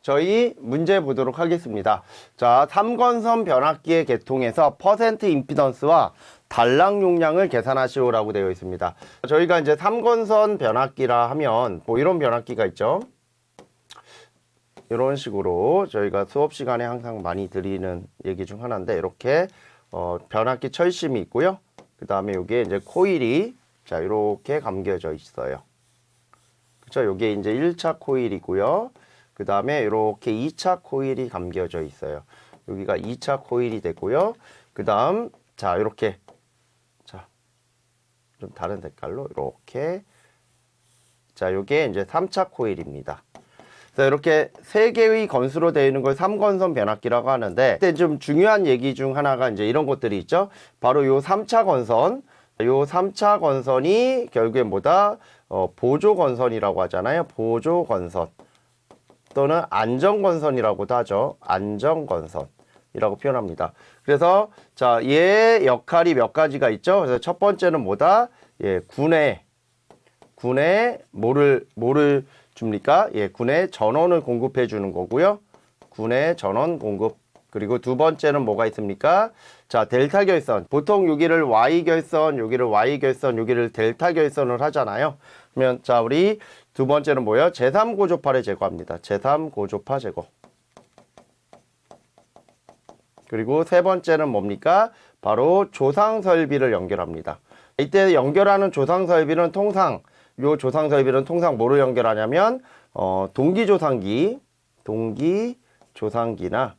저희 문제 보도록 하겠습니다. 자, 3건선 변압기의 계통에서 퍼센트 임피던스와 단락 용량을 계산하시오라고 되어 있습니다. 저희가 이제 3건선 변압기라 하면 뭐 이런 변압기가 있죠. 이런 식으로 저희가 수업 시간에 항상 많이 드리는 얘기 중 하나인데, 이렇게 변압기 철심이 있고요. 그 다음에 여기에 이제 코일이 자 이렇게 감겨져 있어요. 그렇죠? 요게 이제 1차 코일이고요. 그 다음에 이렇게 2차 코일이 감겨져 있어요. 여기가 2차 코일이 되고요. 그 다음 자 이렇게 자 좀 다른 색깔로 이렇게 자 요게 이제 3차 코일입니다. 그래서 이렇게 세 개의 건수로 되어 있는 걸 3건선 변압기라고 하는데, 그때 좀 중요한 얘기 중 하나가 이제 이런 것들이 있죠. 바로 요 3차 건선, 요 3차 건선이 결국엔 뭐다? 보조 건선이라고 하잖아요. 보조 건선 또는 안정 건선이라고도 하죠. 안정 건선이라고 표현합니다. 그래서 자, 얘 역할이 몇 가지가 있죠. 그래서 첫 번째는 뭐다? 예, 군에 뭐를 줍니까? 예, 군에 전원을 공급해 주는 거고요. 군에 전원 공급. 그리고 두 번째는 뭐가 있습니까? 자, 델타 결선. 보통 여기를 Y 결선, 여기를 Y 결선, 여기를 델타 결선을 하잖아요. 그러면 자, 우리 두 번째는 뭐예요? 제3고조파를 제거합니다. 제3고조파 제거. 그리고 세 번째는 뭡니까? 바로 조상설비를 연결합니다. 이때 연결하는 조상설비는 통상 뭐로 연결하냐면 동기조상기나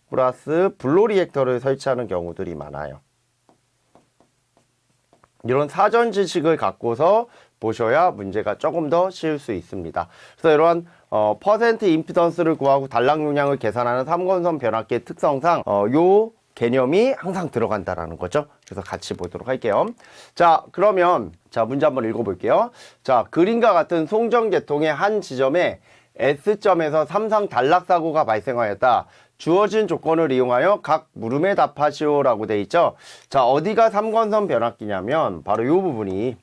플러스 블로리액터를 설치하는 경우들이 많아요. 이런 사전 지식을 갖고서 보셔야 문제가 조금 더 쉬울 수 있습니다. 그래서 이러한 퍼센트 임피던스를 구하고 단락 용량을 계산하는 3건선 변압기의 특성상 요 개념이 항상 들어간다라는 거죠. 그래서 같이 보도록 할게요. 자, 그러면 자, 문제 한번 읽어볼게요. 자, 그림과 같은 송전 계통의 한 지점에 S점에서 삼상 단락 사고가 발생하였다. 주어진 조건을 이용하여 각 물음에 답하시오라고 돼 있죠. 자, 어디가 3건선 변압기냐면 바로 요 부분이,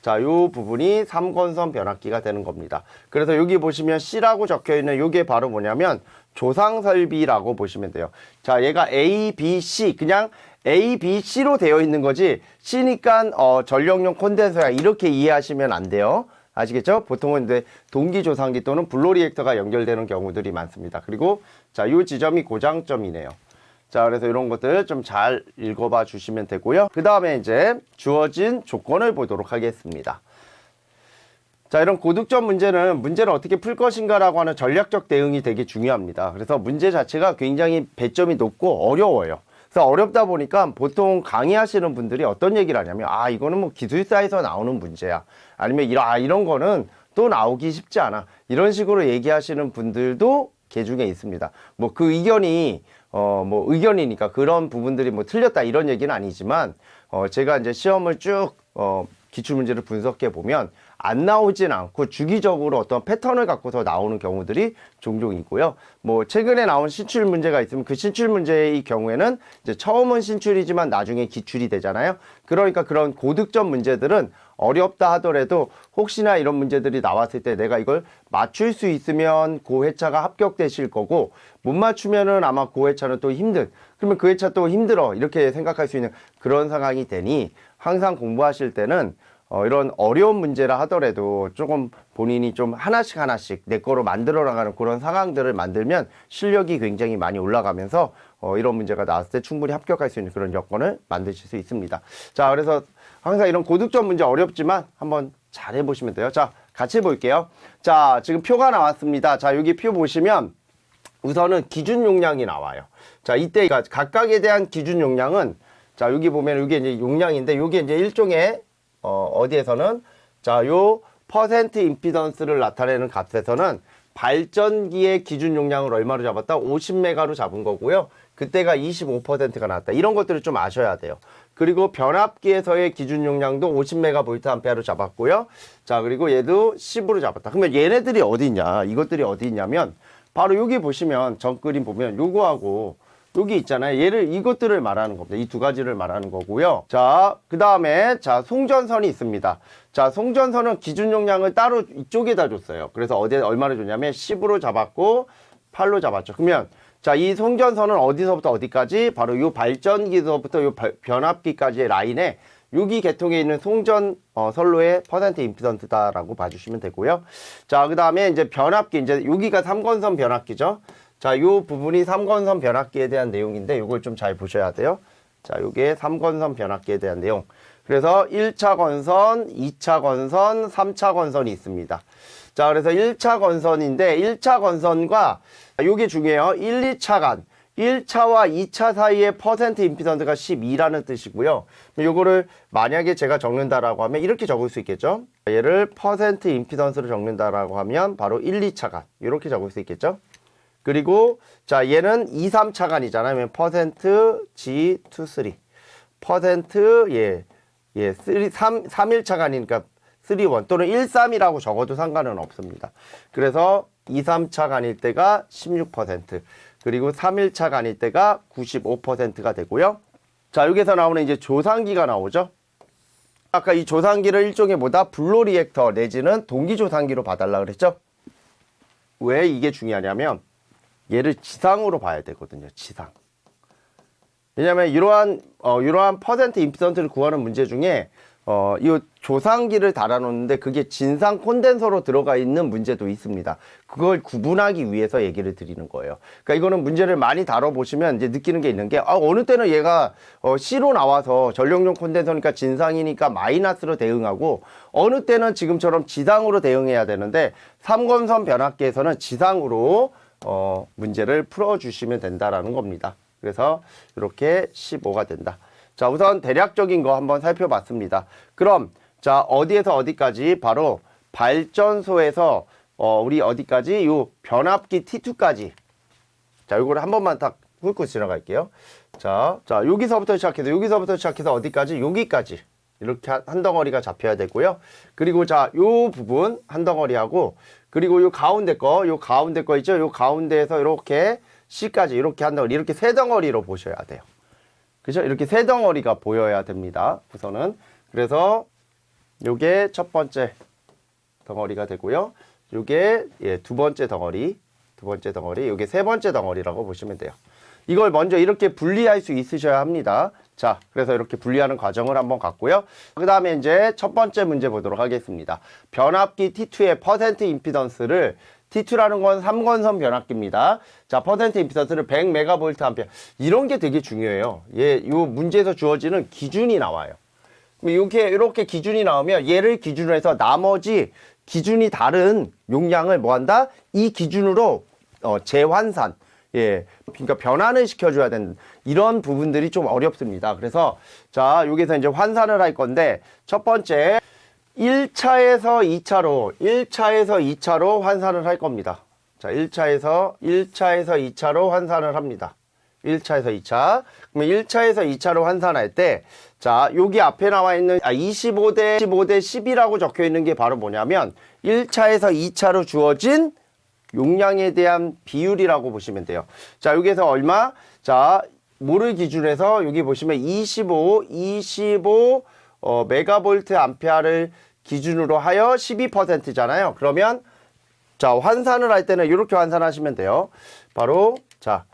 자, 요 부분이 3건선 변압기가 되는 겁니다. 그래서 여기 보시면 C라고 적혀 있는 요게 바로 뭐냐면 조상설비라고 보시면 돼요. 자, 얘가 A, B, C, 그냥 A, B, C로 되어 있는 거지 C니까 전력용 콘덴서야 이렇게 이해하시면 안 돼요. 아시겠죠? 보통은 이제 동기조상기 또는 블로리액터가 연결되는 경우들이 많습니다. 그리고 자, 요 지점이 고장점이네요. 자, 그래서 이런 것들 좀 잘 읽어봐 주시면 되고요. 그 다음에 이제 주어진 조건을 보도록 하겠습니다. 자, 이런 고득점 문제를 어떻게 풀 것인가라고 하는 전략적 대응이 되게 중요합니다. 그래서 문제 자체가 굉장히 배점이 높고 어려워요. 그래서 어렵다 보니까 보통 강의하시는 분들이 어떤 얘기를 하냐면, 아, 이거는 뭐 기술사에서 나오는 문제야. 아니면 이런 거는 또 나오기 쉽지 않아. 이런 식으로 얘기하시는 분들도 개중에 있습니다. 뭐 그 의견이 뭐 의견이니까 그런 부분들이 뭐 틀렸다 이런 얘기는 아니지만, 제가 이제 시험을 쭉 기출문제를 분석해 보면 안 나오진 않고 주기적으로 어떤 패턴을 갖고서 나오는 경우들이 종종 있고요. 뭐 최근에 나온 신출 문제가 있으면 그 신출 문제의 경우에는 이제 처음은 신출이지만 나중에 기출이 되잖아요. 그러니까 그런 고득점 문제들은 어렵다 하더라도 혹시나 이런 문제들이 나왔을 때 내가 이걸 맞출 수 있으면 그 회차가 합격되실 거고, 못 맞추면은 아마 그 회차는 또 그러면 그 회차 또 힘들어 이렇게 생각할 수 있는 그런 상황이 되니, 항상 공부하실 때는 이런 어려운 문제라 하더라도 조금 본인이 좀 하나씩 내 거로 만들어 나가는 그런 상황들을 만들면 실력이 굉장히 많이 올라가면서 이런 문제가 나왔을 때 충분히 합격할 수 있는 그런 여건을 만드실 수 있습니다. 자, 그래서 항상 이런 고득점 문제 어렵지만 한번 잘 해보시면 돼요. 자, 같이 볼게요. 자, 지금 표가 나왔습니다. 자, 여기 표 보시면 우선은 기준 용량이 나와요. 자, 이때 각각에 대한 기준 용량은, 자, 여기 보면 이게 이제 용량인데, 이게 이제 일종의 어디에서는 자, 요 퍼센트 임피던스를 나타내는 값에서는 발전기의 기준 용량을 얼마로 잡았다? 50메가로 잡은 거고요. 그때가 25%가 나왔다. 이런 것들을 좀 아셔야 돼요. 그리고 변압기에서의 기준 용량도 50메가 볼트 암페어로 잡았고요. 자, 그리고 얘도 10으로 잡았다. 그러면 얘네들이 어디 있냐? 이것들이 어디 있냐면 바로 여기 보시면 전 그림 보면 요거하고 여기 있잖아요. 이것들을 말하는 겁니다. 이 두 가지를 말하는 거고요. 자, 그 다음에, 자, 송전선이 있습니다. 자, 송전선은 기준 용량을 따로 이쪽에다 줬어요. 그래서 얼마를 줬냐면 10으로 잡았고, 8로 잡았죠. 그러면, 자, 이 송전선은 어디서부터 어디까지? 바로 요 발전기서부터 요 변압기까지의 라인에 여기 계통에 있는 송전 선로의 퍼센트 임피던스다라고 봐주시면 되고요. 자, 그 다음에 이제 변압기, 이제 여기가 삼건선 변압기죠. 자, 요 부분이 삼건선 변압기에 대한 내용인데 요걸 좀 잘 보셔야 돼요. 자, 요게 삼건선 변압기에 대한 내용. 그래서 1차 건선, 2차 건선, 3차 건선이 있습니다. 자, 그래서 1차 건선인데 1차 건선과 요게 중요해요. 1, 2차 간. 1차와 2차 사이의 퍼센트 임피던스가 12라는 뜻이고요. 요거를 만약에 제가 적는다라고 하면 이렇게 적을 수 있겠죠. 얘를 퍼센트 임피던스로 적는다라고 하면 바로 1, 2차 간. 이렇게 적을 수 있겠죠. 그리고 자, 얘는 2, 3차 간이잖아요. 퍼센트 G23. 퍼센트 3일차 간이니까 31 또는 13이라고 적어도 상관은 없습니다. 그래서 2, 3차 간일 때가 16%, 그리고 3일차 간일 때가 95%가 되고요. 자, 여기서 나오는 이제 조상기가 나오죠. 아까 이 조상기를 일종의 불로 리액터 내지는 동기 조상기로 봐달라 그랬죠. 왜 이게 중요하냐면 얘를 지상으로 봐야 되거든요. 지상. 왜냐면 이러한 퍼센트 임피던스를 구하는 문제 중에 이 조상기를 달아놓는데 그게 진상 콘덴서로 들어가 있는 문제도 있습니다. 그걸 구분하기 위해서 얘기를 드리는 거예요. 그러니까 이거는 문제를 많이 다뤄보시면 이제 느끼는 게 있는 게, 어느 때는 얘가 C로 나와서 전력용 콘덴서니까 진상이니까 마이너스로 대응하고, 어느 때는 지금처럼 지상으로 대응해야 되는데, 삼건선 변압기에서는 지상으로 문제를 풀어주시면 된다라는 겁니다. 그래서 이렇게 15가 된다. 자, 우선 대략적인 거 한번 살펴봤습니다. 그럼 자, 어디에서 어디까지? 바로 발전소에서 우리 어디까지? 요 변압기 T2까지. 자, 요거를 한 번만 딱 훑고 지나갈게요. 자, 여기서부터 시작해서 어디까지? 여기까지. 이렇게 한 덩어리가 잡혀야 되고요. 그리고 자, 요 부분 한 덩어리하고, 그리고 요 가운데 거 있죠? 요 가운데에서 이렇게 C까지 이렇게 한 덩어리, 이렇게 세 덩어리로 보셔야 돼요. 그죠? 이렇게 세 덩어리가 보여야 됩니다. 우선은. 그래서 요게 첫 번째 덩어리가 되고요. 요게 두 번째 덩어리, 요게 세 번째 덩어리라고 보시면 돼요. 이걸 먼저 이렇게 분리할 수 있으셔야 합니다. 자, 그래서 이렇게 분리하는 과정을 한번 갔고요. 그 다음에 이제 첫 번째 문제 보도록 하겠습니다. 변압기 T2의 퍼센트 임피던스를, T2라는 건 삼건선 변압기입니다. 자, 퍼센트 임피던스를 100메가볼트 암페어. 이런 게 되게 중요해요. 요 문제에서 주어지는 기준이 나와요. 이렇게 기준이 나오면 얘를 기준으로 해서 나머지 기준이 다른 용량을 뭐 한다? 이 기준으로 재환산. 그러니까 변환을 시켜줘야 되는 이런 부분들이 좀 어렵습니다. 그래서 자, 여기서 이제 환산을 할 건데, 첫 번째 1차에서 2차로 환산을 할 겁니다. 자, 1차에서 2차로 환산을 합니다. 1차에서 2차. 그러면 1차에서 2차로 환산할 때, 자, 여기 앞에 나와 있는 25대 10이라고 적혀 있는 게 바로 뭐냐면 1차에서 2차로 주어진 용량에 대한 비율이라고 보시면 돼요. 자, 여기에서 얼마? 자, 뭐를 기준해서 여기 보시면 25 메가볼트 암페어를 기준으로 하여 12%잖아요. 그러면 자, 환산을 할 때는 이렇게 환산하시면 돼요. 바로 자,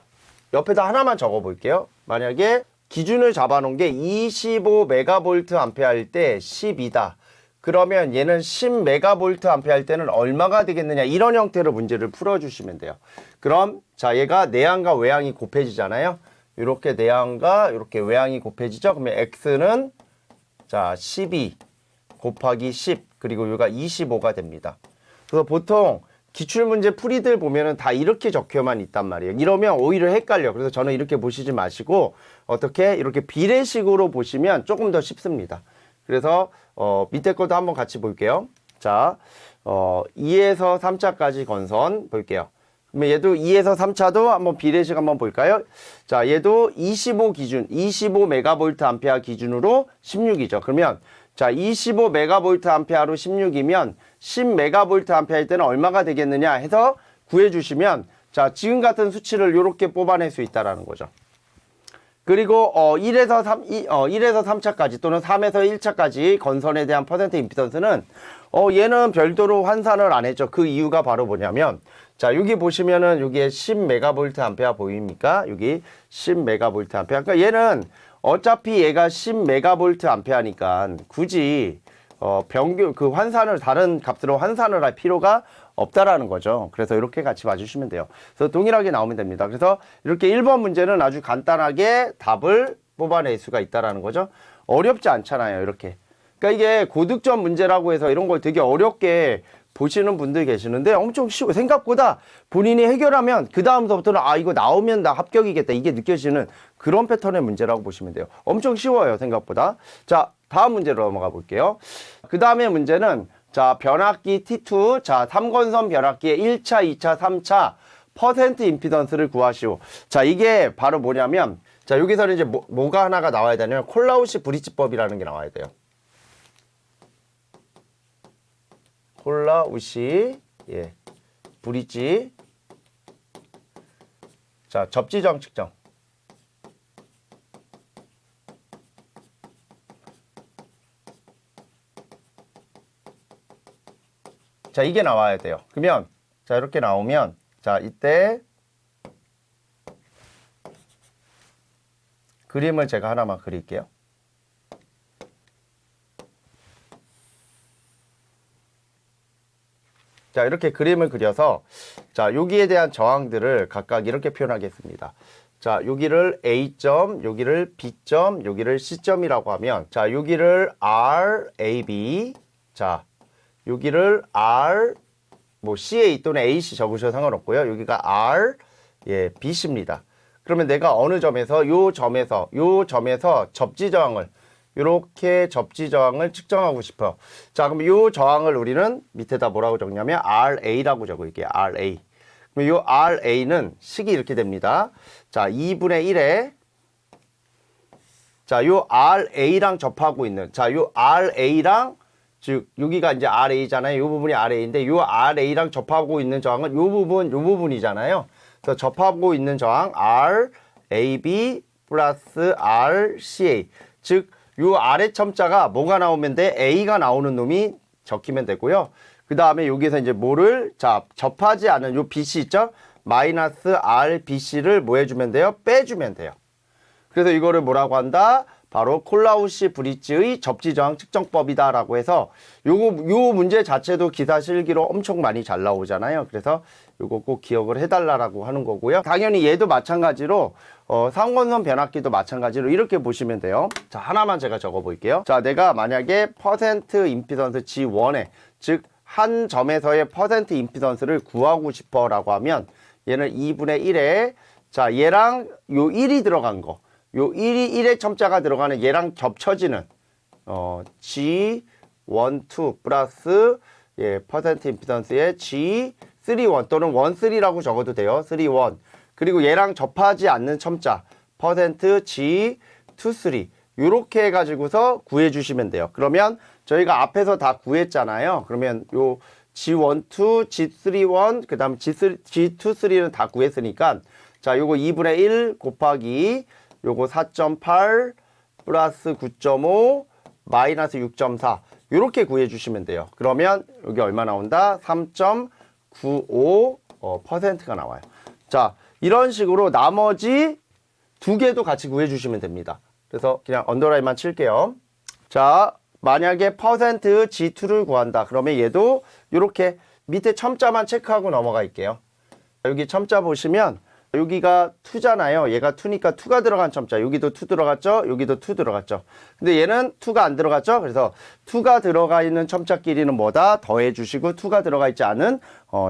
옆에다 하나만 적어 볼게요. 만약에 기준을 잡아 놓은 게 25 메가볼트 암페어일 때 10이다. 그러면 얘는 10메가볼트 암페어 할 때는 얼마가 되겠느냐, 이런 형태로 문제를 풀어주시면 돼요. 그럼 자, 얘가 내항과 외항이 곱해지잖아요. 이렇게 내항과 이렇게 외항이 곱해지죠. 그러면 x는 자 12 곱하기 10 그리고 여기가 25가 됩니다. 그래서 보통 기출문제 풀이들 보면은 다 이렇게 적혀만 있단 말이에요. 이러면 오히려 헷갈려. 그래서 저는 이렇게 보시지 마시고 어떻게 이렇게 비례식으로 보시면 조금 더 쉽습니다. 그래서 밑에 것도 한번 같이 볼게요. 자, 2에서 3차까지 건선 볼게요. 그러면 얘도 2에서 3차도 한번 비례식 한번 볼까요? 자, 얘도 25 기준, 25 메가볼트 암페어 기준으로 16이죠. 그러면 자, 25 메가볼트 암페어로 16이면 10 메가볼트 암페어일 때는 얼마가 되겠느냐 해서 구해 주시면 자, 지금 같은 수치를 이렇게 뽑아낼 수 있다라는 거죠. 그리고 1에서 3차까지 또는 3에서 1차까지 건선에 대한 퍼센트 임피던스는 얘는 별도로 환산을 안 했죠. 그 이유가 바로 뭐냐면, 자, 여기 보시면은 여기에 10메가볼트 암페어 보입니까? 여기 10메가볼트 암페어. 그러니까 얘는 어차피 얘가 10메가볼트 암페어니까 굳이 평균 그 환산을 다른 값으로 환산을 할 필요가 없다라는 거죠. 그래서 이렇게 같이 봐주시면 돼요. 그래서 동일하게 나오면 됩니다. 그래서 이렇게 1번 문제는 아주 간단하게 답을 뽑아낼 수가 있다라는 거죠. 어렵지 않잖아요. 이렇게. 그러니까 이게 고득점 문제라고 해서 이런 걸 되게 어렵게 보시는 분들 계시는데 엄청 쉬워. 생각보다 본인이 해결하면 그 다음서부터는 아 이거 나오면 나 합격이겠다 이게 느껴지는 그런 패턴의 문제라고 보시면 돼요. 엄청 쉬워요. 생각보다. 자, 다음 문제로 넘어가 볼게요. 그 다음에 문제는 자, 변압기 T2, 자, 3건선 변압기의 1차, 2차, 3차 퍼센트 임피던스를 구하시오. 자, 이게 바로 뭐냐면, 자, 여기서는 이제 뭐가 하나가 나와야 되냐면 콜라우시 브릿지법이라는 게 나와야 돼요. 콜라우시, 예, 브릿지. 자, 접지점 측정. 자, 이게 나와야 돼요. 그러면 자, 이렇게 나오면 자, 이때 그림을 제가 하나만 그릴게요. 자, 이렇게 그림을 그려서 자, 여기에 대한 저항들을 각각 이렇게 표현하겠습니다. 자, 여기를 A점, 여기를 B점, 여기를 C점이라고 하면 자, 여기를 R, A, B. 자, 여기를 R, 뭐 CA 또는 AC 적으셔도 상관없고요. 여기가 R, 예, BC입니다. 그러면 내가 어느 점에서 요 점에서 접지 저항을 이렇게 접지 저항을 측정하고 싶어요. 자, 그럼 요 저항을 우리는 밑에다 뭐라고 적냐면 RA라고 적을게요. RA. 그럼 요 RA는 식이 이렇게 됩니다. 자, 2분의 1에 자, 요 RA랑 접하고 있는 자, 요 RA랑 즉 여기가 이제 RA잖아요. 이 부분이 RA인데 이 RA랑 접하고 있는 저항은 이 부분이잖아요. 그래서 접하고 있는 저항 RAB 플러스 RCA. 즉 이 아래 첨자가 뭐가 나오면 돼? A가 나오는 놈이 적히면 되고요. 그 다음에 여기서 이제 뭐를 자 접하지 않은 요 BC 있죠? 마이너스 RBC를 뭐 해주면 돼요? 빼주면 돼요. 그래서 이거를 뭐라고 한다? 바로 콜라우시 브릿지의 접지 저항 측정법이다라고 해서 요 문제 자체도 기사 실기로 엄청 많이 잘 나오잖아요. 그래서 요거 꼭 기억을 해달라고 하는 거고요. 당연히 얘도 마찬가지로 상권선 변압기도 마찬가지로 이렇게 보시면 돼요. 자, 하나만 제가 적어 볼게요. 자, 내가 만약에 퍼센트 임피던스 G1에 즉 한 점에서의 퍼센트 임피던스를 구하고 싶어 라고 하면 얘는 2분의 1에 자, 얘랑 요 1이 들어간 거 요 1의 첨자가 들어가는 얘랑 겹쳐지는 G12 플러스 예, 퍼센트 임피던스의 G31 또는 13라고 적어도 돼요. 31. 그리고 얘랑 접하지 않는 첨자 퍼센트 G23 요렇게 해가지고서 구해 주시면 돼요. 그러면 저희가 앞에서 다 구했잖아요. 그러면 요 G12, G31, 그 다음 G23는 다 구했으니까 자, 요거 2분의 1 곱하기 요거 4.8 플러스 9.5 마이너스 6.4 요렇게 구해 주시면 돼요. 그러면 여기 얼마 나온다? 3.95 %가 나와요. 자, 이런 식으로 나머지 두 개도 같이 구해 주시면 됩니다. 그래서 그냥 언더라인만 칠게요. 자, 만약에 퍼센트 G2를 구한다. 그러면 얘도 이렇게 밑에 첨자만 체크하고 넘어갈게요. 여기 첨자 보시면 여기가 2잖아요. 얘가 2니까 2가 들어간 첨자. 여기도 2 들어갔죠? 여기도 2 들어갔죠? 근데 얘는 2가 안 들어갔죠? 그래서 2가 들어가 있는 첨자끼리는 뭐다? 더해 주시고 2가 들어가 있지 않은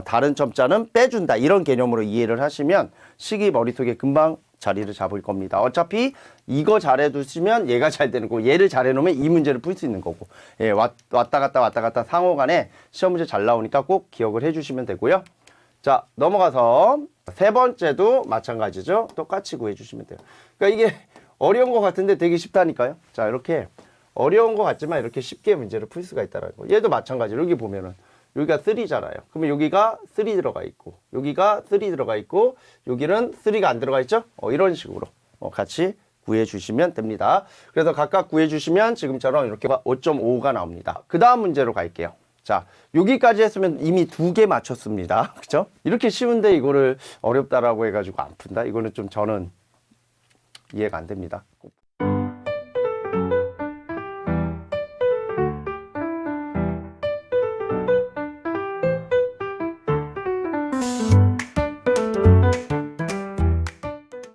다른 첨자는 빼준다. 이런 개념으로 이해를 하시면 식이 머릿속에 금방 자리를 잡을 겁니다. 어차피 이거 잘해 두시면 얘가 잘 되는 거고 얘를 잘해 놓으면 이 문제를 풀 수 있는 거고 예, 왔다 갔다 상호 간에 시험 문제 잘 나오니까 꼭 기억을 해 주시면 되고요. 자, 넘어가서 세 번째도 마찬가지죠. 똑같이 구해주시면 돼요. 그러니까 이게 어려운 것 같은데 되게 쉽다니까요. 자, 이렇게 어려운 것 같지만 이렇게 쉽게 문제를 풀 수가 있다는 거. 얘도 마찬가지로 여기 보면은 여기가 3잖아요. 그러면 여기가 3 들어가 있고 여기가 3 들어가 있고 여기는 3가 안 들어가 있죠. 이런 식으로 같이 구해주시면 됩니다. 그래서 각각 구해주시면 지금처럼 이렇게 5.55가 나옵니다. 그 다음 문제로 갈게요. 자, 여기까지 했으면 이미 2개 맞췄습니다. 그죠? 이렇게 쉬운데 이거를 어렵다라고 해가지고 안 푼다? 이거는 좀 저는 이해가 안 됩니다.